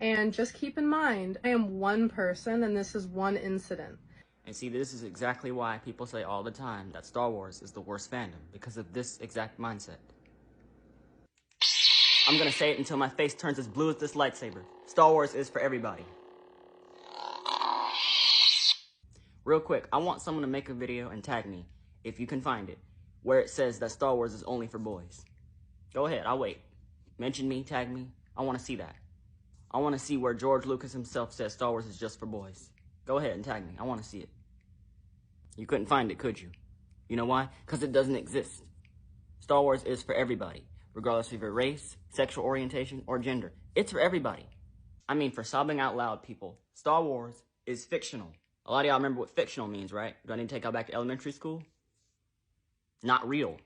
And just keep in mind, I am one person and this is one incident. And see, this is exactly why people say all the time that Star Wars is the worst fandom, because of this exact mindset. I'm gonna say it until my face turns as blue as this lightsaber. Star Wars is for everybody. Real quick, I want someone to make a video and tag me, if you can find it, where it says that Star Wars is only for boys. Go ahead, I'll wait. Mention me, tag me. I want to see that. I want to see where George Lucas himself says Star Wars is just for boys. Go ahead and tag me. I want to see it. You couldn't find it, could you? You know why? Because it doesn't exist. Star Wars is for everybody, regardless of your race, sexual orientation, or gender. It's for everybody. I mean, for sobbing out loud, people, Star Wars is fictional. A lot of y'all remember what fictional means, right? Do I need to take y'all back to elementary school? Not real.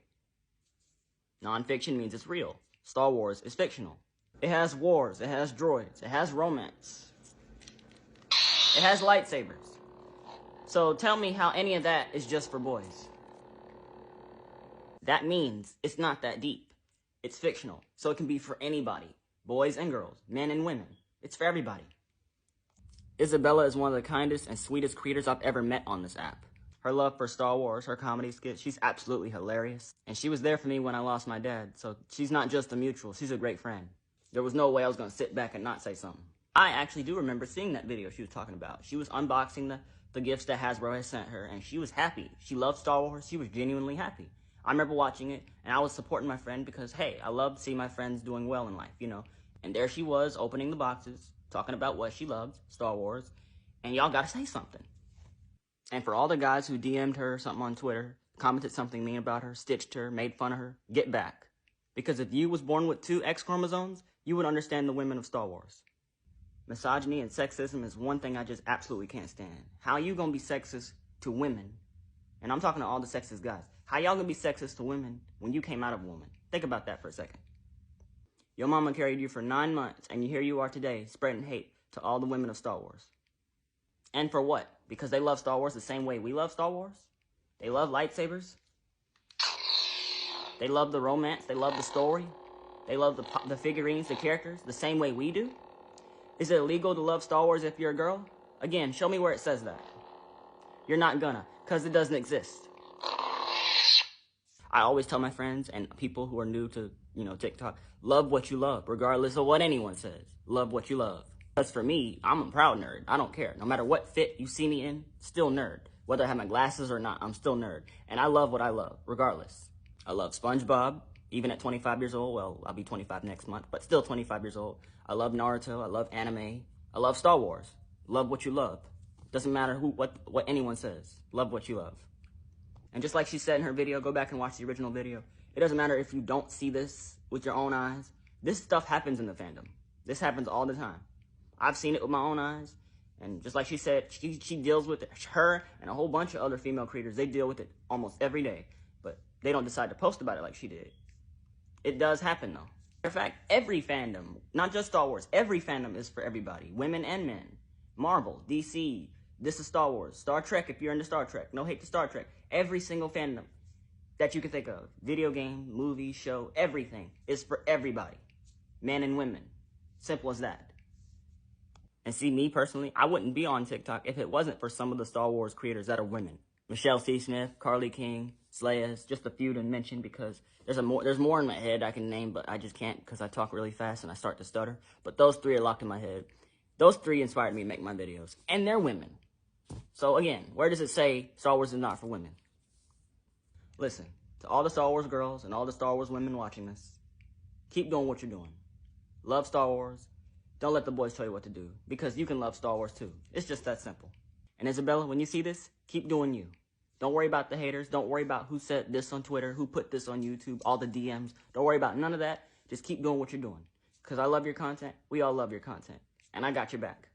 Non-fiction means it's real. Star Wars is fictional. It has wars, it has droids, it has romance. It has lightsabers. So tell me how any of that is just for boys. That means it's not that deep. It's fictional, so it can be for anybody. Boys and girls, men and women. It's for everybody. Isabella is one of the kindest and sweetest creators I've ever met on this app. Her love for Star Wars, her comedy skits, she's absolutely hilarious. And she was there for me when I lost my dad, so she's not just a mutual, she's a great friend. There was no way I was gonna sit back and not say something. I actually do remember seeing that video she was talking about. She was unboxing the gifts that Hasbro had sent her, and she was happy. She loved Star Wars, she was genuinely happy. I remember watching it, and I was supporting my friend because, hey, I love to see my friends doing well in life, you know? And there she was, opening the boxes, talking about what she loved, Star Wars, and y'all gotta say something. And for all the guys who DM'd her something on Twitter, commented something mean about her, stitched her, made fun of her, get back. Because if you was born with 2 X chromosomes, you would understand the women of Star Wars. Misogyny and sexism is one thing I just absolutely can't stand. How you gonna be sexist to women? And I'm talking to all the sexist guys. How y'all gonna be sexist to women when you came out of a woman? Think about that for a second. Your mama carried you for 9 months, and here you are today, spreading hate to all the women of Star Wars. And for what? Because they love Star Wars the same way we love Star Wars? They love lightsabers? They love the romance? They love the story? They love the figurines, the characters, the same way we do? Is it illegal to love Star Wars if you're a girl? Again, show me where it says that. You're not gonna, because it doesn't exist. I always tell my friends and people who are new to, TikTok, love what you love, regardless of what anyone says. Love what you love. Because for me, I'm a proud nerd. I don't care. No matter what fit you see me in, still nerd. Whether I have my glasses or not, I'm still nerd. And I love what I love, regardless. I love SpongeBob, even at 25 years old. Well, I'll be 25 next month, but still 25 years old. I love Naruto. I love anime. I love Star Wars. Love what you love. Doesn't matter what anyone says. Love what you love. And just like she said in her video, go back and watch the original video. It doesn't matter if you don't see this with your own eyes. This stuff happens in the fandom. This happens all the time. I've seen it with my own eyes. And just like she said, she deals with it. Her and a whole bunch of other female creators, they deal with it almost every day. But they don't decide to post about it like she did. It does happen, though. Matter of fact, every fandom, not just Star Wars, every fandom is for everybody. Women and men. Marvel, DC, this is Star Wars. Star Trek, if you're into Star Trek. No hate to Star Trek. Every single fandom that you can think of. Video game, movie, show, everything is for everybody. Men and women. Simple as that. And see, me personally, I wouldn't be on TikTok if it wasn't for some of the Star Wars creators that are women. Michelle C. Smith, Carly King, Slayas, just a few to mention because there's more in my head I can name, but I just can't because I talk really fast and I start to stutter. But those 3 are locked in my head. Those 3 inspired me to make my videos. And they're women. So again, where does it say Star Wars is not for women? Listen, to all the Star Wars girls and all the Star Wars women watching this, keep doing what you're doing. Love Star Wars. Don't let the boys tell you what to do, because you can love Star Wars too. It's just that simple. And Isabella, when you see this, keep doing you. Don't worry about the haters. Don't worry about who said this on Twitter, who put this on YouTube, all the DMs. Don't worry about none of that. Just keep doing what you're doing. Because I love your content. We all love your content. And I got your back.